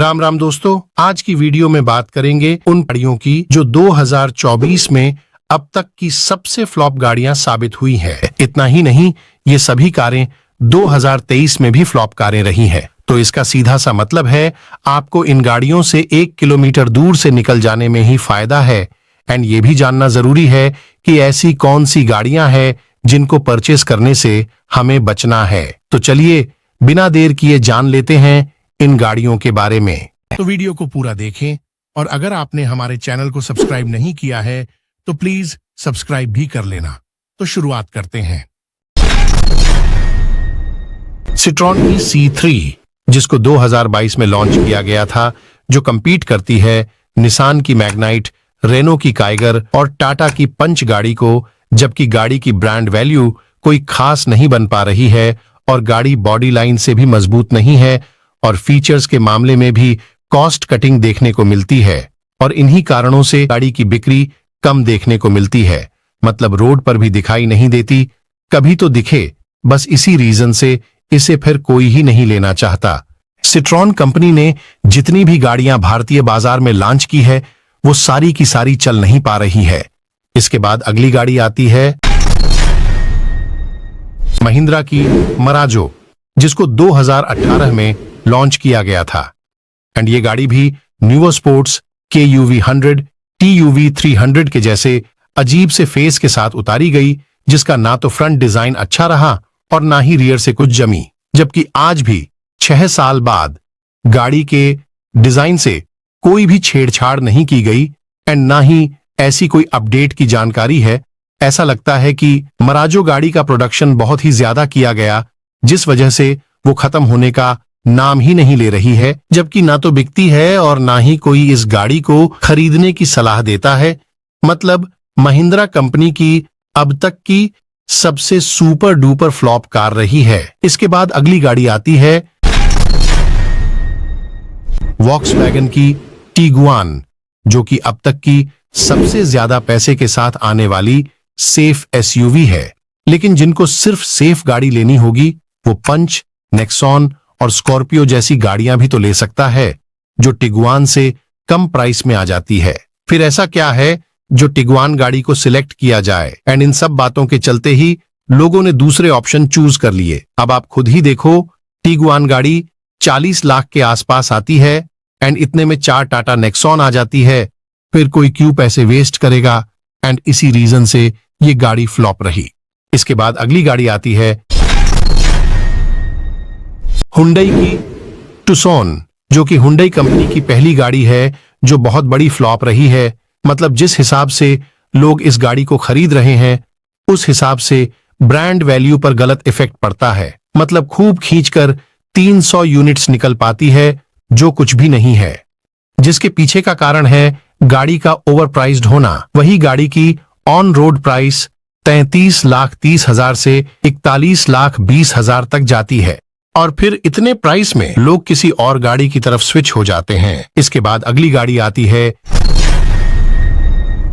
राम राम दोस्तों, आज की वीडियो में बात करेंगे उन गाड़ियों की जो 2024 में अब तक की सबसे फ्लॉप गाड़ियां साबित हुई हैं। इतना ही नहीं, ये सभी कारें 2023 में भी फ्लॉप कारें रही हैं। तो इसका सीधा सा मतलब है आपको इन गाड़ियों से 1 किलोमीटर दूर से निकल जाने में ही फायदा है। एंड ये भी जानना जरूरी है कि ऐसी कौन सी गाड़ियां हैं जिनको परचेस करने से हमें बचना है। तो चलिए बिना देर किए जान लेते हैं इन गाड़ियों के बारे में। तो वीडियो को पूरा देखें और अगर आपने हमारे चैनल को सब्सक्राइब नहीं किया है तो प्लीज सब्सक्राइब भी कर लेना। तो शुरुआत करते हैं। सिट्रॉन की C3 जिसको 2022 में लॉन्च किया गया था, जो कंपीट करती है निसान की मैग्नाइट, रेनो की काइगर और टाटा की पंच गाड़ी को, जबकि गाड़ी की ब्रांड वैल्यू कोई खास नहीं बन पा रही है और गाड़ी बॉडी लाइन से भी मजबूत नहीं है और फीचर्स के मामले में भी कॉस्ट कटिंग देखने को मिलती है और इन्हीं कारणों से गाड़ी की बिक्री कम देखने को मिलती है। मतलब रोड पर भी दिखाई नहीं देती, कभी तो दिखे, बस इसी रीजन से इसे फिर कोई ही नहीं लेना चाहता। सिट्रॉन कंपनी ने जितनी भी गाड़ियां भारतीय बाजार में लॉन्च की है वो सारी की सारी चल नहीं पा रही है। इसके बाद अगली गाड़ी आती है महिंद्रा की मराजो, जिसको 2018 में लॉन्च किया गया था। एंड ये गाड़ी भी न्यूवो स्पोर्ट्स KUV 100, TUV 300 के जैसे अजीब से फेस के साथ उतारी गई, जिसका ना तो फ्रंट डिजाइन अच्छा रहा और ना ही रियर से कुछ जमी। जबकि आज भी 6 साल बाद गाड़ी के डिजाइन से कोई भी छेड़छाड़ नहीं की गई एंड ना ही ऐसी कोई अपडेट की जानकारी है। ऐसा लगता है कि मराजो गाड़ी का प्रोडक्शन बहुत ही ज्यादा किया गया, जिस वजह से वो खत्म होने का नाम ही नहीं ले रही है, जबकि ना तो बिकती है और ना ही कोई इस गाड़ी को खरीदने की सलाह देता है। मतलब महिंद्रा कंपनी की अब तक की सबसे सुपर डुपर फ्लॉप कार रही है। इसके बाद अगली गाड़ी आती है वॉक्सवैगन की टीगुआन, जो कि अब तक की सबसे ज्यादा पैसे के साथ आने वाली सेफ SUV है। लेकिन जिनको सिर्फ सेफ गाड़ी लेनी होगी वो पंच, नेक्सॉन और स्कॉर्पियो जैसी गाड़ियां भी तो ले सकता है, जो टिगुआन से कम प्राइस में आ जाती है। फिर ऐसा क्या है जो टिगुआन गाड़ी को सिलेक्ट किया जाए? एंड इन सब बातों के चलते ही लोगों ने दूसरे ऑप्शन चूज कर लिए। अब आप खुद ही देखो, टिगुआन गाड़ी 40 लाख के आसपास आती है एंड इतने में 4 टाटा नेक्सॉन आ जाती है। फिर कोई क्यों पैसे वेस्ट करेगा? एंड इसी रीजन से ये गाड़ी फ्लॉप रही। इसके बाद अगली गाड़ी आती है हुंडई की टुक्सन, जो कि हुंडई कंपनी की पहली गाड़ी है जो बहुत बड़ी फ्लॉप रही है। मतलब जिस हिसाब से लोग इस गाड़ी को खरीद रहे हैं उस हिसाब से ब्रांड वैल्यू पर गलत इफेक्ट पड़ता है। मतलब खूब खींचकर 300 यूनिट्स निकल पाती है, जो कुछ भी नहीं है, जिसके पीछे का कारण है गाड़ी का ओवर प्राइस्ड होना। वही गाड़ी की ऑन रोड प्राइस 33,30,000 से 41,20,000 तक जाती है और फिर इतने प्राइस में लोग किसी और गाड़ी की तरफ स्विच हो जाते हैं। इसके बाद अगली गाड़ी आती है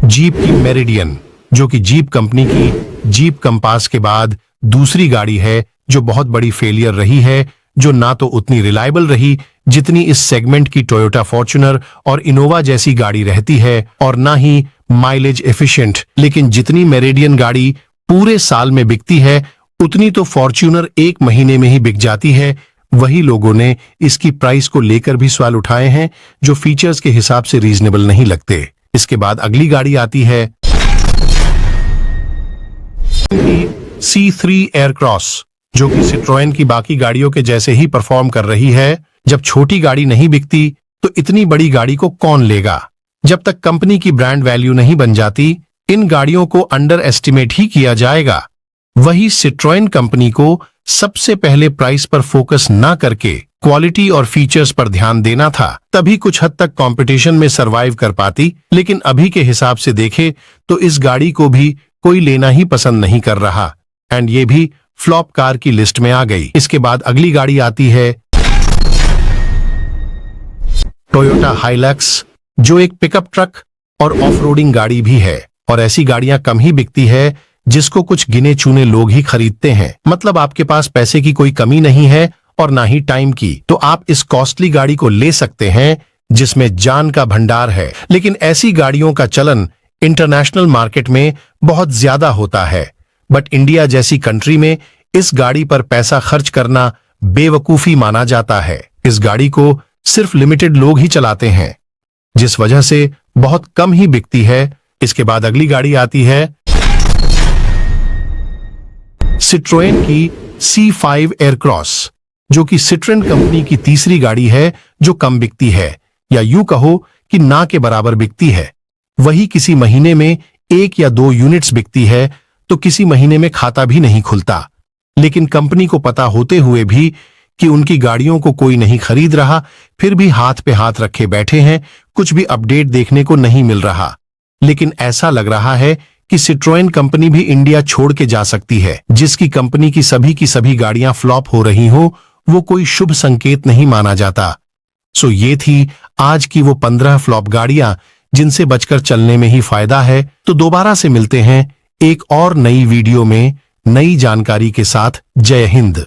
जीप की मेरिडियन, जो कि जीप कंपनी की जीप कंपास के बाद दूसरी गाड़ी है जो बहुत बड़ी फेलियर रही है, जो ना तो उतनी रिलायबल रही जितनी इस सेगमेंट की टोयोटा फॉर्च्यूनर और इनोवा जैसी गाड़ी रहती है और ना ही माइलेज एफिशिएंट। लेकिन जितनी मेरिडियन गाड़ी पूरे साल में बिकती है उतनी तो फॉर्च्यूनर 1 महीने में ही बिक जाती है। वही लोगों ने इसकी प्राइस को लेकर भी सवाल उठाए हैं, जो फीचर्स के हिसाब से रीजनेबल नहीं लगते। इसके बाद अगली गाड़ी आती है C3 एयरक्रॉस, जो कि सिट्रोएन की बाकी गाड़ियों के जैसे ही परफॉर्म कर रही है। जब छोटी गाड़ी नहीं बिकती तो इतनी बड़ी गाड़ी को कौन लेगा? जब तक कंपनी की ब्रांड वैल्यू नहीं बन जाती, इन गाड़ियों को अंडर एस्टिमेट ही किया जाएगा। वही सिट्रोएन कंपनी को सबसे पहले प्राइस पर फोकस ना करके क्वालिटी और फीचर्स पर ध्यान देना था, तभी कुछ हद तक कंपटीशन में सरवाइव कर पाती। लेकिन अभी के हिसाब से देखे तो इस गाड़ी को भी कोई लेना ही पसंद नहीं कर रहा एंड ये भी फ्लॉप कार की लिस्ट में आ गई। इसके बाद अगली गाड़ी आती है टोयोटा हाइलक्स, जो एक पिकअप ट्रक और ऑफ-रोडिंग गाड़ी भी है और ऐसी गाड़ियां कम ही बिकती है जिसको कुछ गिने चुने लोग ही खरीदते हैं। मतलब आपके पास पैसे की कोई कमी नहीं है और ना ही टाइम की। तो आप इस कॉस्टली गाड़ी को ले सकते हैं जिसमें जान का भंडार है। लेकिन ऐसी गाड़ियों का चलन इंटरनेशनल मार्केट में बहुत ज्यादा होता है, बट इंडिया जैसी कंट्री में इस गाड़ी पर पैसा खर्च करना बेवकूफी माना जाता है। इस गाड़ी को सिर्फ लिमिटेड लोग ही चलाते हैं, जिस वजह से बहुत कम ही बिकती है। इसके बाद अगली गाड़ी आती है सिट्रोएन की C5 एयरक्रॉस, जो कि सिट्रोएन कंपनी की तीसरी गाड़ी है जो कम बिकती है, या यूं कहो कि ना के बराबर बिकती है। वही किसी महीने में 1 या 2 यूनिट्स बिकती है तो किसी महीने में खाता भी नहीं खुलता। लेकिन कंपनी को पता होते हुए भी कि उनकी गाड़ियों को कोई नहीं खरीद रहा, फिर भी हाथ पे हाथ रखे बैठे हैं, कुछ भी अपडेट देखने को नहीं मिल रहा। लेकिन ऐसा लग रहा है कि सिट्रोएन कंपनी भी इंडिया छोड़ के जा सकती है। जिसकी कंपनी की सभी गाड़ियां फ्लॉप हो रही हो, वो कोई शुभ संकेत नहीं माना जाता। सो ये थी आज की वो 15 फ्लॉप गाड़ियां जिनसे बचकर चलने में ही फायदा है। तो दोबारा से मिलते हैं एक और नई वीडियो में नई जानकारी के साथ। जय हिंद।